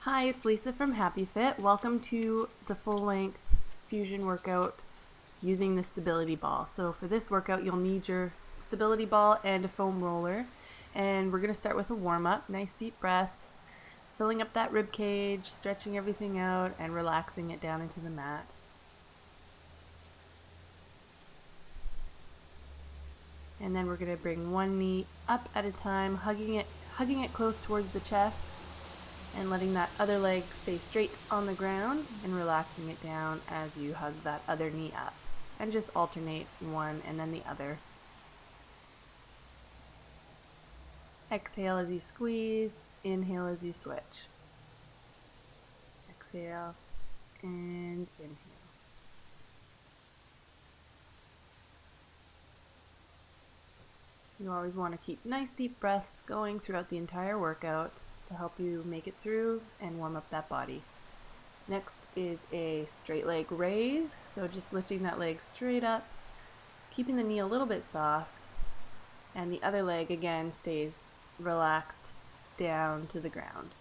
Hi, it's Lisa from Happy Fit. Welcome to the full-length fusion workout using the stability ball. So for this workout, you'll need your stability ball and a foam roller. And we're going to start with a warm-up. Nice deep breaths, filling up that rib cage, stretching everything out, and relaxing it down into the mat. And then we're going to bring one knee up at a time, hugging it close towards the chest, and letting that other leg stay straight on the ground and relaxing it down as you hug that other knee up. And just alternate one and then the other. Exhale as you squeeze, inhale as you switch. Exhale and inhale. You always want to keep nice deep breaths going throughout the entire workout to help you make it through and warm up that body. Next is a straight leg raise, so just lifting that leg straight up, keeping the knee a little bit soft, and the other leg again stays relaxed down to the ground.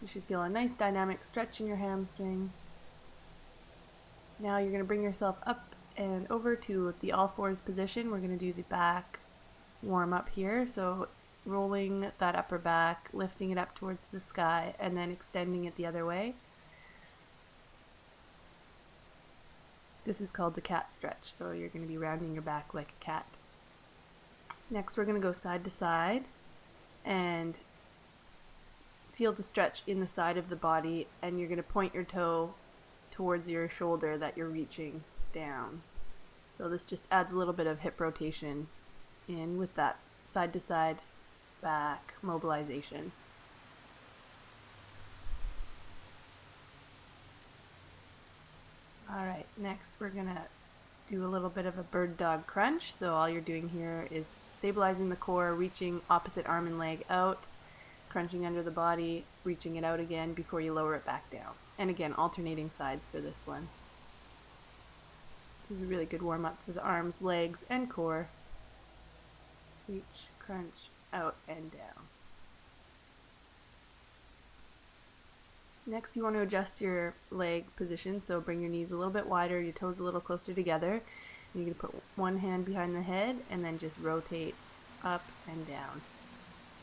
You should feel a nice dynamic stretch in your hamstring. Now you're going to bring yourself up and over to the all fours position. We're going to do the back warm up here, so rolling that upper back, lifting it up towards the sky, and then extending it the other way. This is called the cat stretch, so you're going to be rounding your back like a cat. Next, we're going to go side to side and feel the stretch in the side of the body, and you're going to point your toe towards your shoulder that you're reaching down. So this just adds a little bit of hip rotation in with that side to side back mobilization. Alright, next we're going to do a little bit of a bird dog crunch. So all you're doing here is stabilizing the core, reaching opposite arm and leg out, crunching under the body, reaching it out again before you lower it back down. And again, alternating sides for this one. This is a really good warm up for the arms, legs, and core. Reach, crunch, out, and down. Next, you want to adjust your leg position, so bring your knees a little bit wider, your toes a little closer together. And you're going to put one hand behind the head and then just rotate up and down,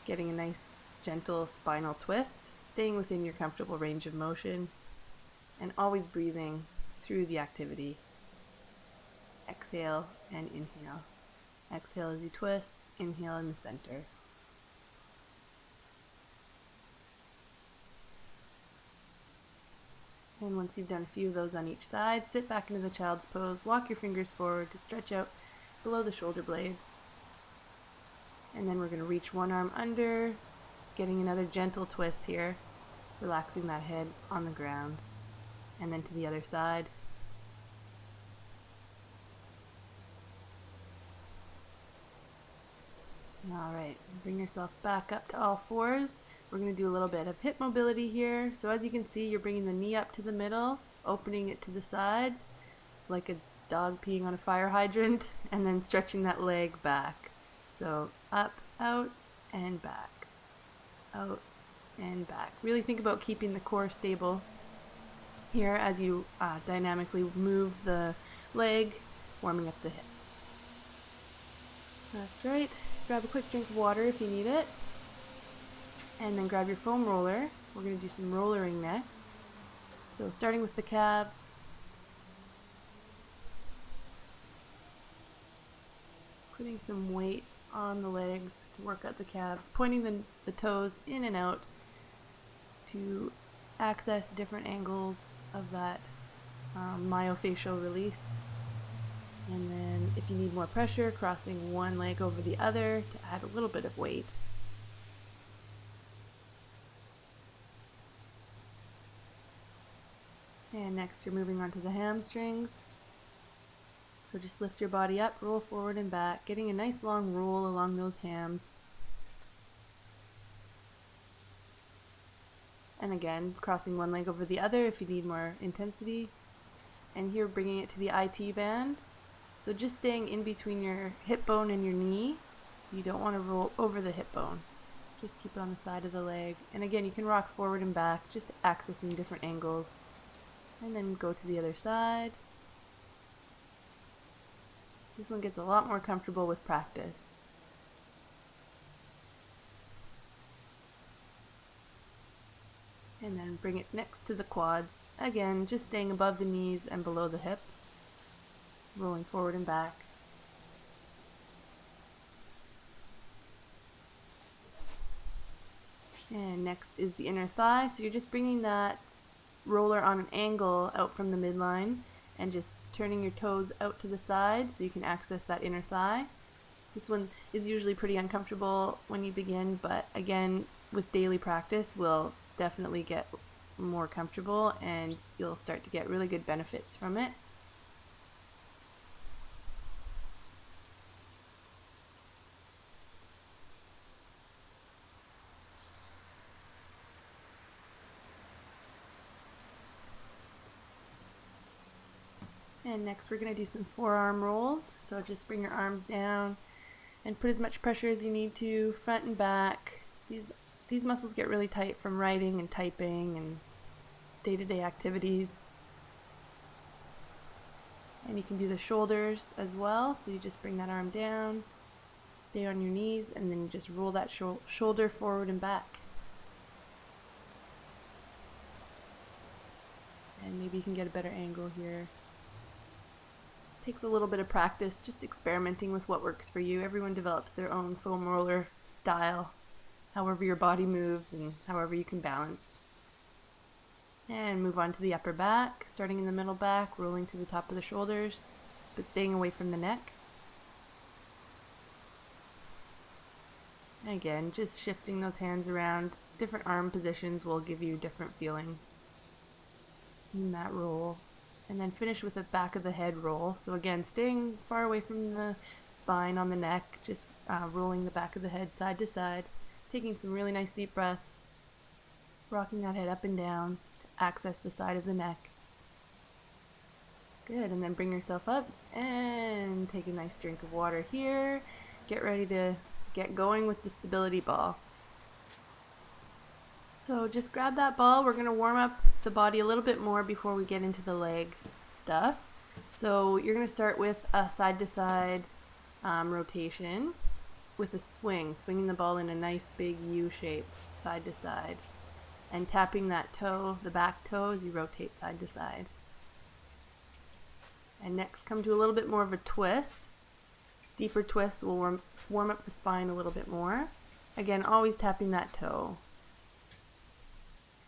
getting a nice gentle spinal twist, staying within your comfortable range of motion, and always breathing through the activity. Exhale and inhale. Exhale as you twist, inhale in the center. And once you've done a few of those on each side, sit back into the child's pose, walk your fingers forward to stretch out below the shoulder blades. And then we're going to reach one arm under, getting another gentle twist here, relaxing that head on the ground. And then to the other side. Alright, bring yourself back up to all fours. We're going to do a little bit of hip mobility here. So as you can see, you're bringing the knee up to the middle, opening it to the side, like a dog peeing on a fire hydrant, and then stretching that leg back. So up, out, and back. Out, and back. Really think about keeping the core stable here as you dynamically move the leg, warming up the hip. That's right. Grab a quick drink of water if you need it. And then grab your foam roller. We're going to do some rollering next. So starting with the calves. Putting some weight on the legs to work out the calves. Pointing the toes in and out to access different angles of that myofascial release. And then if you need more pressure, crossing one leg over the other to add a little bit of weight. And next you're moving on to the hamstrings. So just lift your body up, roll forward and back, getting a nice long roll along those hams. And again, crossing one leg over the other if you need more intensity. And here bringing it to the IT band. So just staying in between your hip bone and your knee, You don't want to roll over the hip bone. Just keep it on the side of the leg. And again, you can rock forward and back, just accessing different angles. And then go to the other side. This one gets a lot more comfortable with practice. And then bring it next to the quads. Again, just staying above the knees and below the hips. Rolling forward and back. And next is the inner thigh. So you're just bringing that roller on an angle out from the midline and just turning your toes out to the side so you can access that inner thigh. This one is usually pretty uncomfortable when you begin, but again, with daily practice, we'll definitely get more comfortable and you'll start to get really good benefits from it. And next we're going to do some forearm rolls. So just bring your arms down and put as much pressure as you need to, front and back. These muscles get really tight from writing and typing and day-to-day activities. And you can do the shoulders as well. So you just bring that arm down, stay on your knees, and then you just roll that shoulder forward and back. And maybe you can get a better angle here. Takes a little bit of practice, just experimenting with what works for you. Everyone develops their own foam roller style, however your body moves and however you can balance. And move on to the upper back, starting in the middle back, rolling to the top of the shoulders, but staying away from the neck. Again, just shifting those hands around. Different arm positions will give you different feeling in that roll. And then finish with a back of the head roll. So again, staying far away from the spine on the neck, just rolling the back of the head side to side, taking some really nice deep breaths, rocking that head up and down to access the side of the neck. Good, and then bring yourself up and take a nice drink of water here. Get ready to get going with the stability ball. So just grab that ball. We're going to warm up the body a little bit more before we get into the leg stuff. So you're going to start with a side-to-side rotation with a swing, swinging the ball in a nice big U shape, side to side, and tapping that toe, the back toe, as you rotate side to side. And next, come to a little bit more of a twist. Deeper twist will warm up the spine a little bit more. Again, always tapping that toe.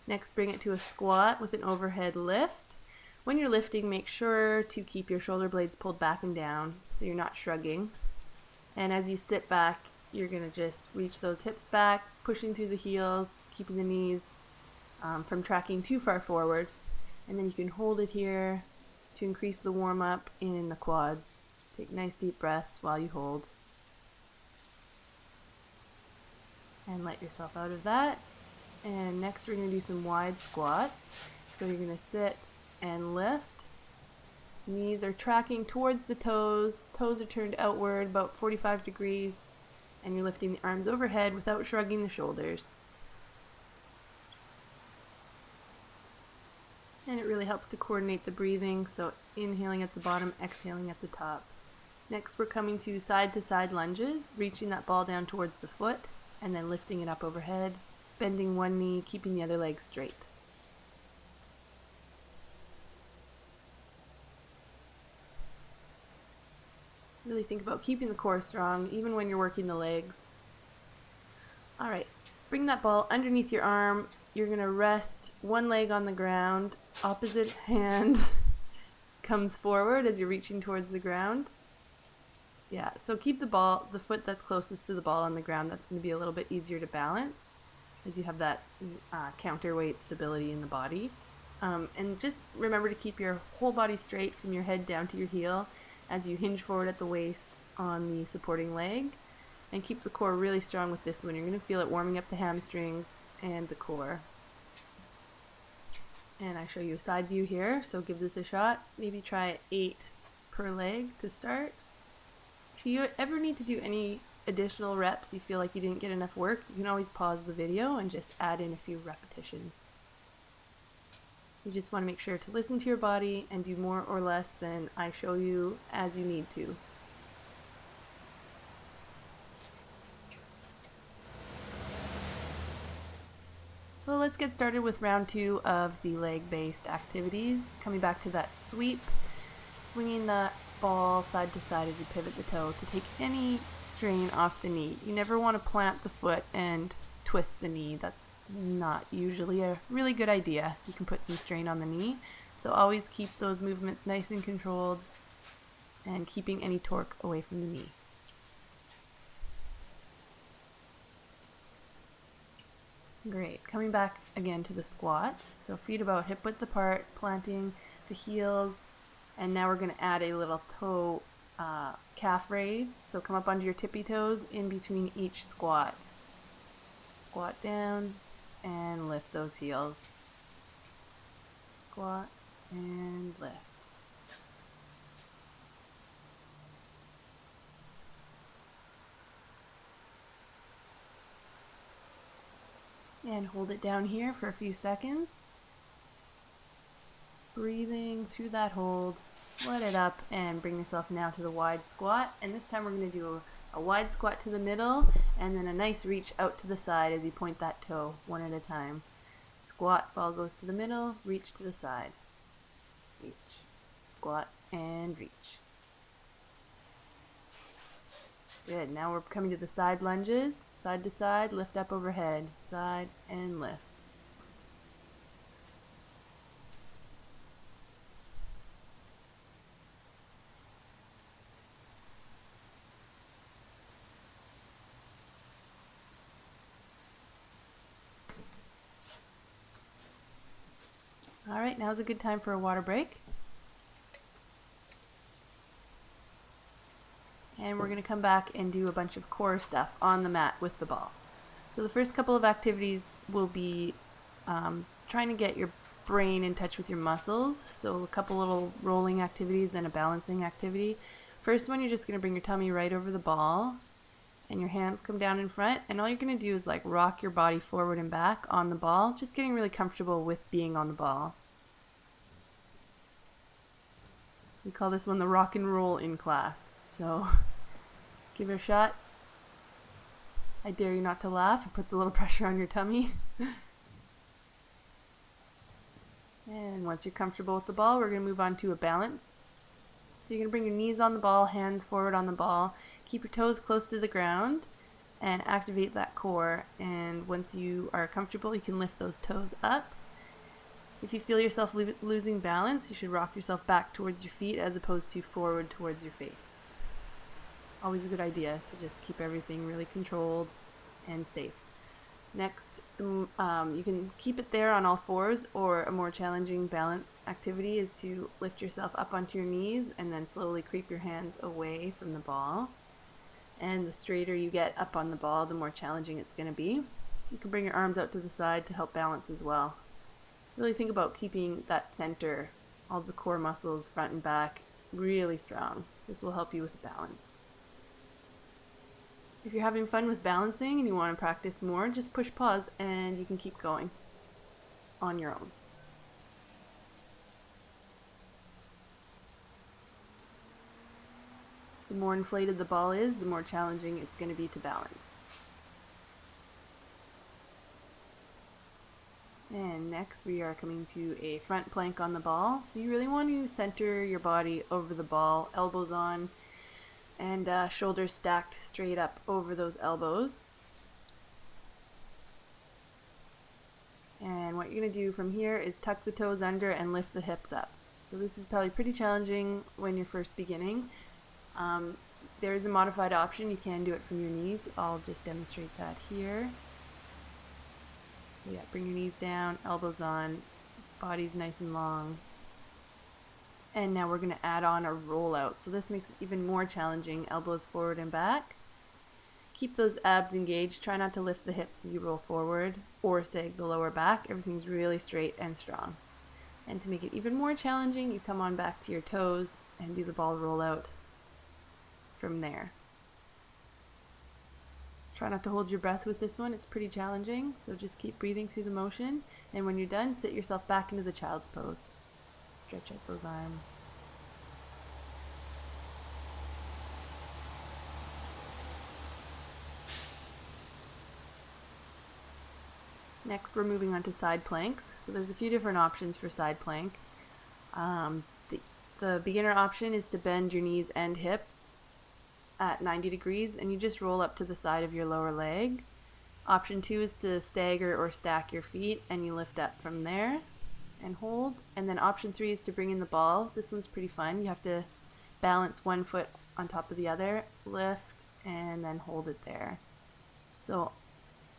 Next, bring it to a squat with an overhead lift. When you're lifting, make sure to keep your shoulder blades pulled back and down so you're not shrugging. And as you sit back, you're going to just reach those hips back, pushing through the heels, keeping the knees from tracking too far forward. And then you can hold it here to increase the warm-up in the quads. Take nice deep breaths while you hold. And let yourself out of that. And next we're going to do some wide squats. So you're going to sit and lift. Knees are tracking towards the toes. Toes are turned outward about 45 degrees. And you're lifting the arms overhead without shrugging the shoulders. And it really helps to coordinate the breathing. So inhaling at the bottom, exhaling at the top. Next we're coming to side lunges, reaching that ball down towards the foot and then lifting it up overhead. Bending one knee, keeping the other leg straight. Really think about keeping the core strong, even when you're working the legs. Alright, bring that ball underneath your arm. You're going to rest one leg on the ground. Opposite hand comes forward as you're reaching towards the ground. Yeah, so keep the foot that's closest to the ball on the ground. That's going to be a little bit easier to balance, as you have that counterweight stability in the body. And just remember to keep your whole body straight from your head down to your heel as you hinge forward at the waist on the supporting leg. And keep the core really strong with this one. You're going to feel it warming up the hamstrings and the core. And I show you a side view here, so give this a shot. Maybe try 8 per leg to start. If you ever need to do any additional reps you feel like you didn't get enough work, you can always pause the video and just add in a few repetitions. You just want to make sure to listen to your body and do more or less than I show you as you need to. So let's get started with round 2 of the leg-based activities. Coming back to that sweep, swinging the ball side to side as you pivot the toe to take any strain off the knee. You never want to plant the foot and twist the knee. That's not usually a really good idea. You can put some strain on the knee. So always keep those movements nice and controlled and keeping any torque away from the knee. Great. Coming back again to the squats. So feet about hip width apart, planting the heels, and now we're going to add a little toe calf raise. So come up onto your tippy toes in between each squat. Squat down and lift those heels. Squat and lift. And hold it down here for a few seconds. Breathing through that hold, let it up and bring yourself now to the wide squat. And this time we're going to do a wide squat to the middle and then a nice reach out to the side as you point that toe one at a time. Squat, ball goes to the middle, reach to the side. Reach, squat, and reach. Good, now we're coming to the side lunges. Side to side, lift up overhead, side and lift. All right, now's a good time for a water break. And we're going to come back and do a bunch of core stuff on the mat with the ball. So the first couple of activities will be trying to get your brain in touch with your muscles. So a couple little rolling activities and a balancing activity. First one, you're just going to bring your tummy right over the ball and your hands come down in front, and all you're going to do is like rock your body forward and back on the ball, just getting really comfortable with being on the ball. We call this one the rock and roll in class. So give it a shot. I dare you not to laugh. It puts a little pressure on your tummy. And once you're comfortable with the ball, we're going to move on to a balance. So you're going to bring your knees on the ball, hands forward on the ball. Keep your toes close to the ground and activate that core. And once you are comfortable, you can lift those toes up. If you feel yourself losing balance, you should rock yourself back towards your feet as opposed to forward towards your face. Always a good idea to just keep everything really controlled and safe. Next, you can keep it there on all fours, or a more challenging balance activity is to lift yourself up onto your knees and then slowly creep your hands away from the ball. And the straighter you get up on the ball, the more challenging it's going to be. You can bring your arms out to the side to help balance as well. Really think about keeping that center, all the core muscles, front and back, really strong. This will help you with balance. If you're having fun with balancing and you want to practice more, just push pause and you can keep going on your own. The more inflated the ball is, the more challenging it's going to be to balance. And next we are coming to a front plank on the ball. So you really want to center your body over the ball, elbows on, and shoulders stacked straight up over those elbows. And what you're going to do from here is tuck the toes under and lift the hips up. So this is probably pretty challenging when you're first beginning. There is a modified option. You can do it from your knees. I'll just demonstrate that here. So yeah, bring your knees down, elbows on, body's nice and long. And now we're going to add on a rollout. So this makes it even more challenging. Elbows forward and back. Keep those abs engaged. Try not to lift the hips as you roll forward or sag the lower back. Everything's really straight and strong. And to make it even more challenging, you come on back to your toes and do the ball rollout from there. Try not to hold your breath with this one, it's pretty challenging, so just keep breathing through the motion, and when you're done, sit yourself back into the child's pose. Stretch out those arms. Next, we're moving on to side planks. So there's a few different options for side plank. The beginner option is to bend your knees and hips at 90 degrees, and you just roll up to the side of your lower leg. Option 2 is to stagger or stack your feet, and you lift up from there and hold. And then option 3 is to bring in the ball. This one's pretty fun. You have to balance one foot on top of the other, lift, and then hold it there. So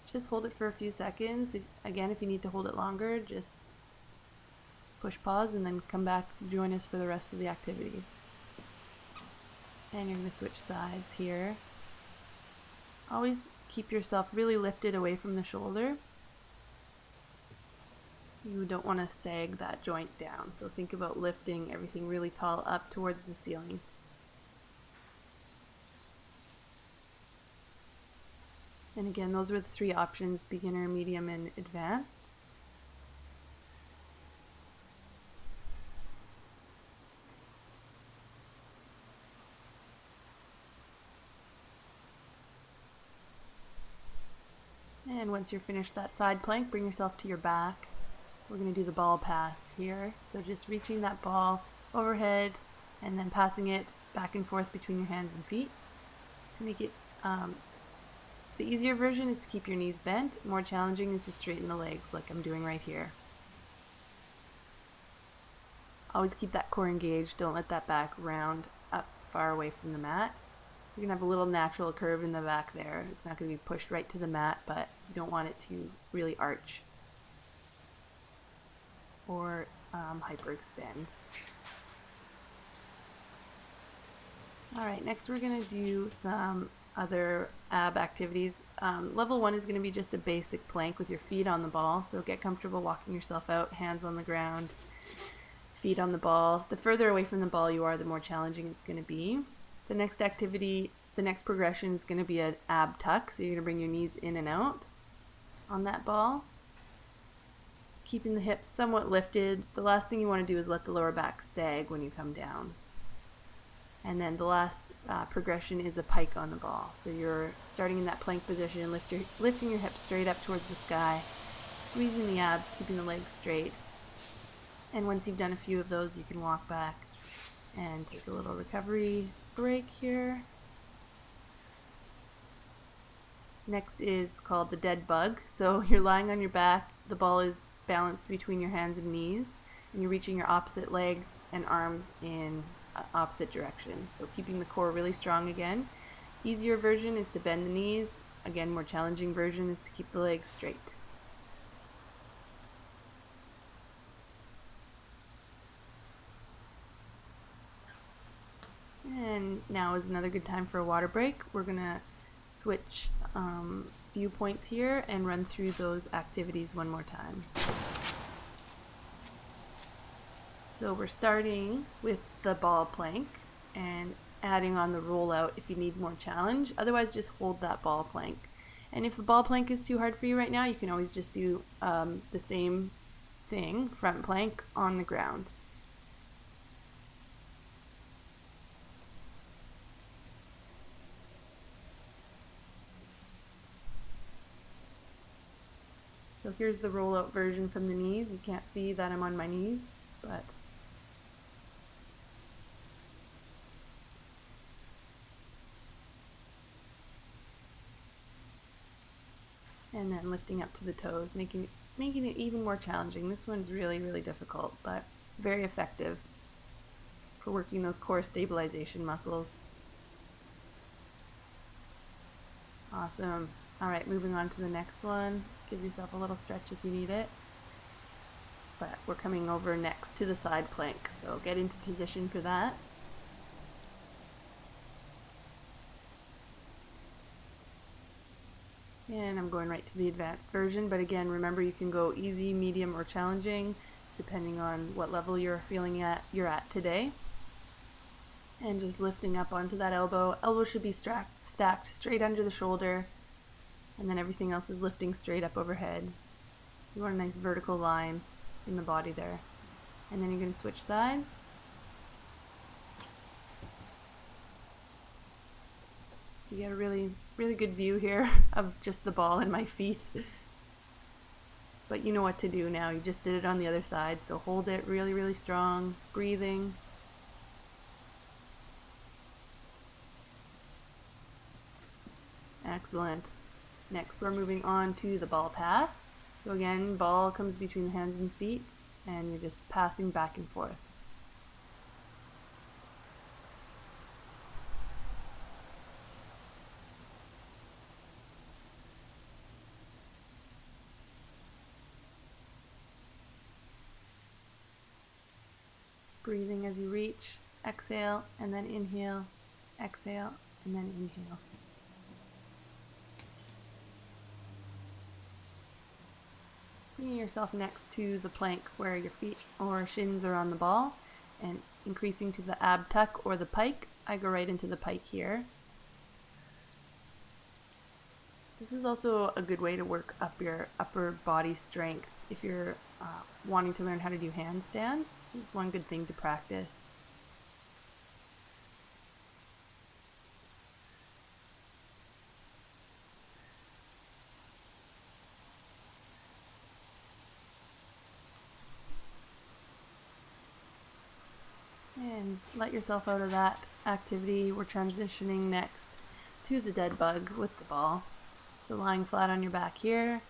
just hold it for a few seconds. Again, if you need to hold it longer, just push pause and then come back to join us for the rest of the activities. And you're going to switch sides here. Always keep yourself really lifted away from the shoulder. You don't want to sag that joint down, so think about lifting everything really tall up towards the ceiling. And again, those were the 3 options: beginner, medium, and advanced. And once you're finished that side plank, bring yourself to your back. We're going to do the ball pass here. So just reaching that ball overhead and then passing it back and forth between your hands and feet. To make it, the easier version is to keep your knees bent. More challenging is to straighten the legs like I'm doing right here. Always keep that core engaged. Don't let that back round up far away from the mat. You're going to have a little natural curve in the back there. It's not going to be pushed right to the mat, but you don't want it to really arch or hyperextend. Alright, next we're going to do some other ab activities. Level 1 is going to be just a basic plank with your feet on the ball, so get comfortable walking yourself out, hands on the ground, feet on the ball. The further away from the ball you are, the more challenging it's going to be. The next activity, the next progression is going to be an ab tuck, so you're going to bring your knees in and out on that ball, keeping the hips somewhat lifted. The last thing you want to do is let the lower back sag when you come down. And then the last progression is a pike on the ball. So you're starting in that plank position, lifting your hips straight up towards the sky, squeezing the abs, keeping the legs straight. And once you've done a few of those, you can walk back and take a little recovery break here. Next is called the dead bug. So you're lying on your back, the ball is balanced between your hands and knees, and you're reaching your opposite legs and arms in opposite directions. So keeping the core really strong again. Easier version is to bend the knees. Again, more challenging version is to keep the legs straight. And now is another good time for a water break. We're going to switch viewpoints here and run through those activities one more time. So we're starting with the ball plank and adding on the rollout if you need more challenge. Otherwise, just hold that ball plank. And if the ball plank is too hard for you right now, you can always just do the same thing, front plank on the ground. So here's the rollout version from the knees. You can't see that I'm on my knees, but and then lifting up to the toes, making it even more challenging. This one's really, really difficult, but very effective for working those core stabilization muscles. Awesome. All right, moving on to the next one. Give yourself a little stretch if you need it. But we're coming over next to the side plank, so get into position for that. And I'm going right to the advanced version, but again, remember you can go easy, medium, or challenging, depending on what level you're at today. And just lifting up onto that elbow. Elbow should be stacked straight under the shoulder. and then everything else is lifting straight up overhead. You want a nice vertical line in the body there. And then you're going to switch sides. You get a really, really good view here of just the ball and my feet. But you know what to do now. You just did it on the other side, so hold it really, really strong, breathing. Excellent. Next, we're moving on to the ball pass. So again, ball comes between the hands and feet, and you're just passing back and forth. Breathing as you reach, exhale, and then inhale, exhale, and then inhale. Bringing yourself next to the plank where your feet or shins are on the ball, and increasing to the ab tuck or the pike. I go right into the pike here. This is also a good way to work up your upper body strength. If you're wanting to learn how to do handstands, this is one good thing to practice. And let yourself out of that activity. We're transitioning next to the dead bug with the ball. So lying flat on your back here,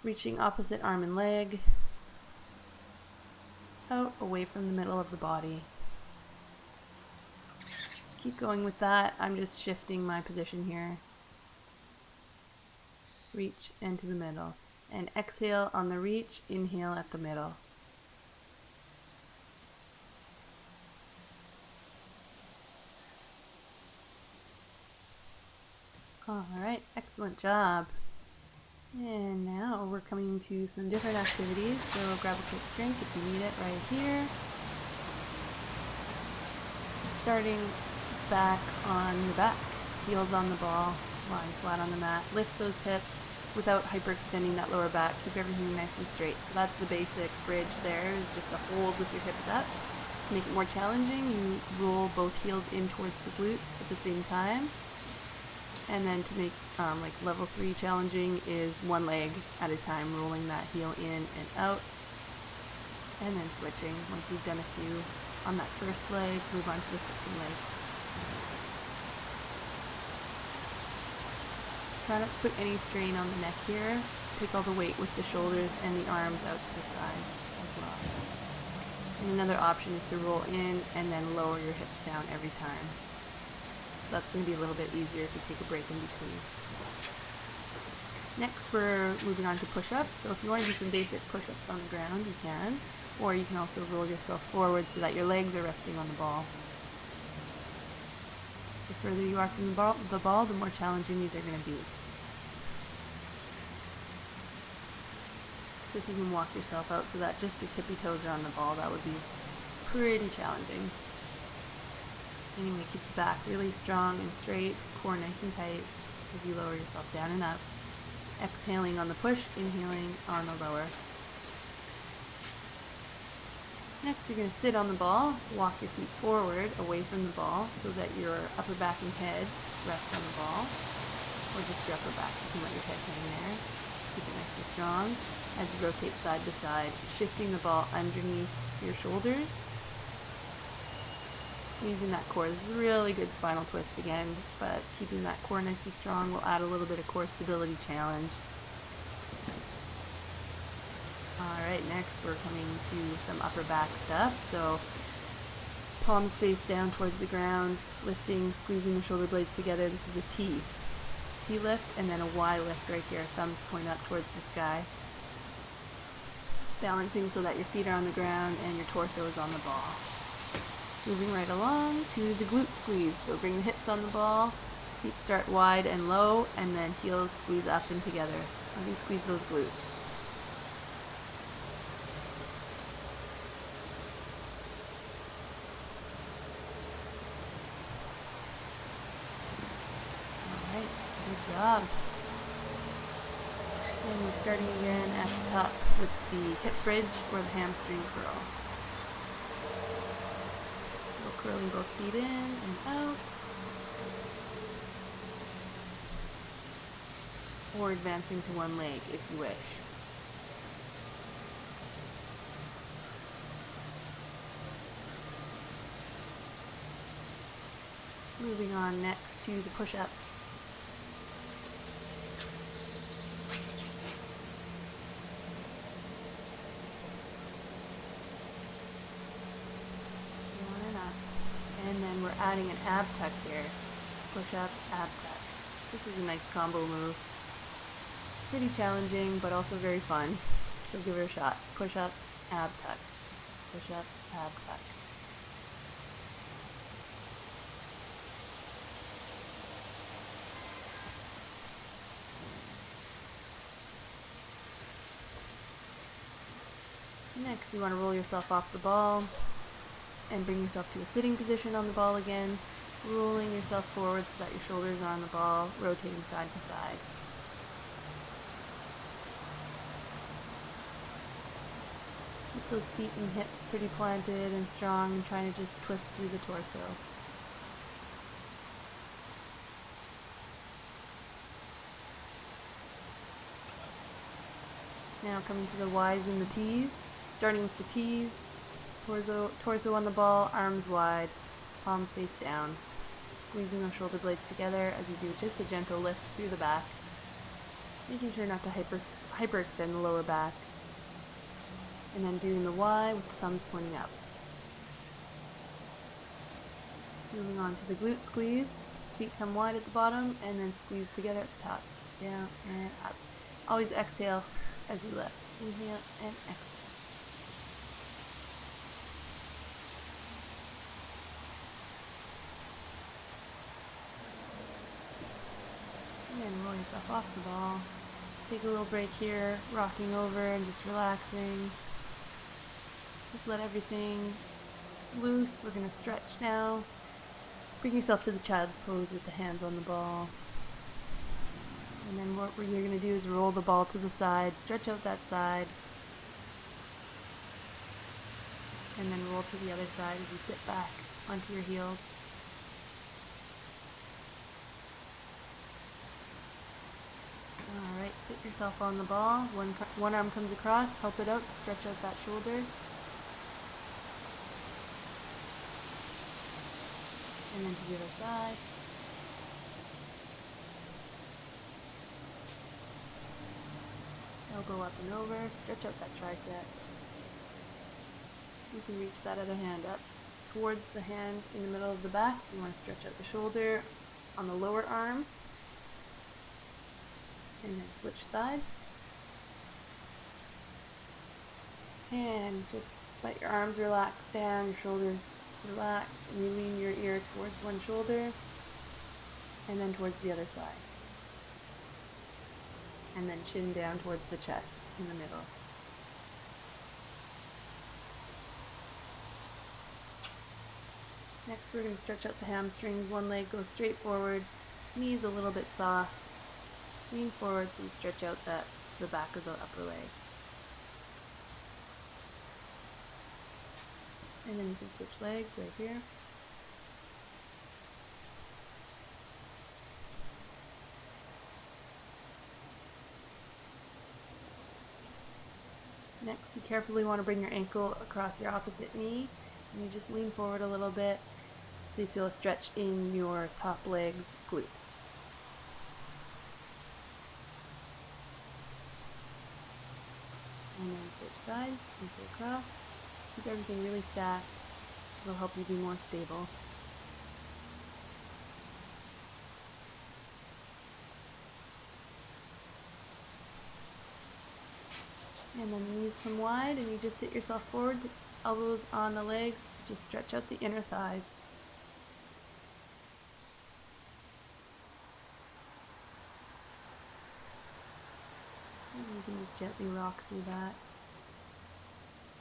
reaching opposite arm and leg, out away from the middle of the body. Keep going with that. I'm just shifting my position here. Reach into the middle. And exhale on the reach, inhale at the middle. Alright, excellent job. And now we're coming to some different activities, so grab a quick drink if you need it right here. Starting back on your back, heels on the ball, lying flat on the mat. Lift those hips without hyperextending that lower back. Keep everything nice and straight. So that's the basic bridge there, is just a hold with your hips up. To make it more challenging, you roll both heels in towards the glutes at the same time. And then to make like level 3 challenging is one leg at a time, rolling that heel in and out, and then switching. Once you've done a few on that first leg, move on to the second leg. Try not to put any strain on the neck here. Take all the weight with the shoulders and the arms out to the sides as well. And another option is to roll in and then lower your hips down every time. That's going to be a little bit easier if you take a break in between. Next, we're moving on to push-ups. So if you want to do some basic push-ups on the ground, you can. Or you can also roll yourself forward so that your legs are resting on the ball. The further you are from the ball, the more challenging these are going to be. So if you can walk yourself out so that just your tippy toes are on the ball, that would be pretty challenging. Anyway, keep the back really strong and straight, core nice and tight as you lower yourself down and up. Exhaling on the push, inhaling on the lower. Next, you're going to sit on the ball, walk your feet forward away from the ball so that your upper back and head rest on the ball, or just your upper back. You can let your head hang there. Keep it nice and strong as you rotate side to side, shifting the ball underneath your shoulders. Squeezing that core. This is a really good spinal twist again, but keeping that core nice and strong will add a little bit of core stability challenge. Alright, next we're coming to some upper back stuff. So palms face down towards the ground, lifting, squeezing the shoulder blades together. This is a T. T lift and then a Y lift right here. Thumbs point up towards the sky. Balancing so that your feet are on the ground and your torso is on the ball. Moving right along to the glute squeeze. So bring the hips on the ball, feet start wide and low, and then heels squeeze up and together. How do you squeeze those glutes? Alright, good job. And we're starting again at the top with the hip bridge or the hamstring curl. So curling both feet in and out, or advancing to one leg if you wish. Moving on next to the push-ups. On and up. And then we're adding an ab tuck here. Push-up, ab tuck. This is a nice combo move. Pretty challenging, but also very fun. So give it a shot. Push-up, ab tuck. Push-up, ab tuck. Next, you want to roll yourself off the ball and bring yourself to a sitting position on the ball again, rolling yourself forward so that your shoulders are on the ball, rotating side to side. Keep those feet and hips pretty planted and strong, and trying to just twist through the torso. Now coming to the Y's and the T's. Starting with the T's, torso on the ball, arms wide, palms face down. Squeezing those shoulder blades together as you do just a gentle lift through the back. Making sure not to hyperextend the lower back. And then doing the Y with the thumbs pointing up. Moving on to the glute squeeze. Feet come wide at the bottom and then squeeze together at the top. Down and up. Always exhale as you lift. Inhale and exhale. And roll yourself off the ball. Take a little break here, rocking over and just relaxing. Just let everything loose. We're going to stretch now. Bring yourself to the child's pose with the hands on the ball. And then what you're going to do is roll the ball to the side, stretch out that side, and then roll to the other side as you sit back onto your heels. Alright, sit yourself on the ball. One arm comes across, help it out to stretch out that shoulder. And then to the other side. Elbow up and over, stretch out that tricep. You can reach that other hand up towards the hand in the middle of the back. You want to stretch out the shoulder on the lower arm. And then switch sides. And just let your arms relax down, your shoulders relax, and you lean your ear towards one shoulder and then towards the other side. And then chin down towards the chest in the middle. Next we're going to stretch out the hamstrings. One leg goes straight forward, knees a little bit soft. Lean forward so you stretch out the back of the upper leg. And then you can switch legs right here. Next, you carefully want to bring your ankle across your opposite knee, and you just lean forward a little bit so you feel a stretch in your top leg's glute. And then switch sides, ankle across. Keep everything really stacked. It'll help you be more stable. And then the knees come wide and you just sit yourself forward, elbows on the legs to just stretch out the inner thighs. And you can just gently rock through that.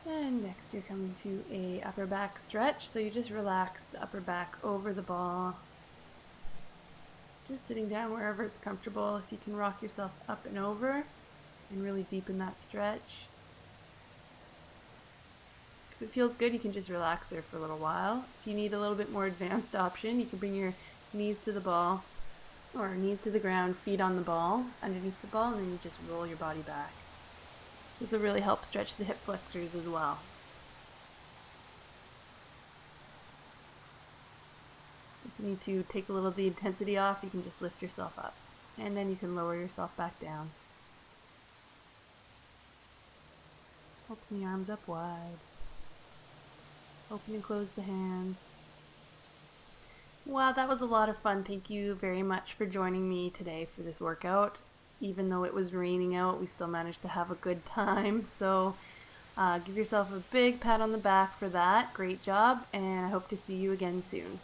And next you're coming to a upper back stretch, so you just relax the upper back over the ball. Just sitting down wherever it's comfortable. If you can rock yourself up and over, and really deepen that stretch. If it feels good, you can just relax there for a little while. If you need a little bit more advanced option, you can bring your knees to the ball or knees to the ground, feet on the ball, underneath the ball, and then you just roll your body back. This will really help stretch the hip flexors as well. If you need to take a little of the intensity off, you can just lift yourself up. And then you can lower yourself back down. Open the arms up wide. Open and close the hands. Wow, that was a lot of fun. Thank you very much for joining me today for this workout. Even though it was raining out, we still managed to have a good time. So give yourself a big pat on the back for that. Great job, and I hope to see you again soon.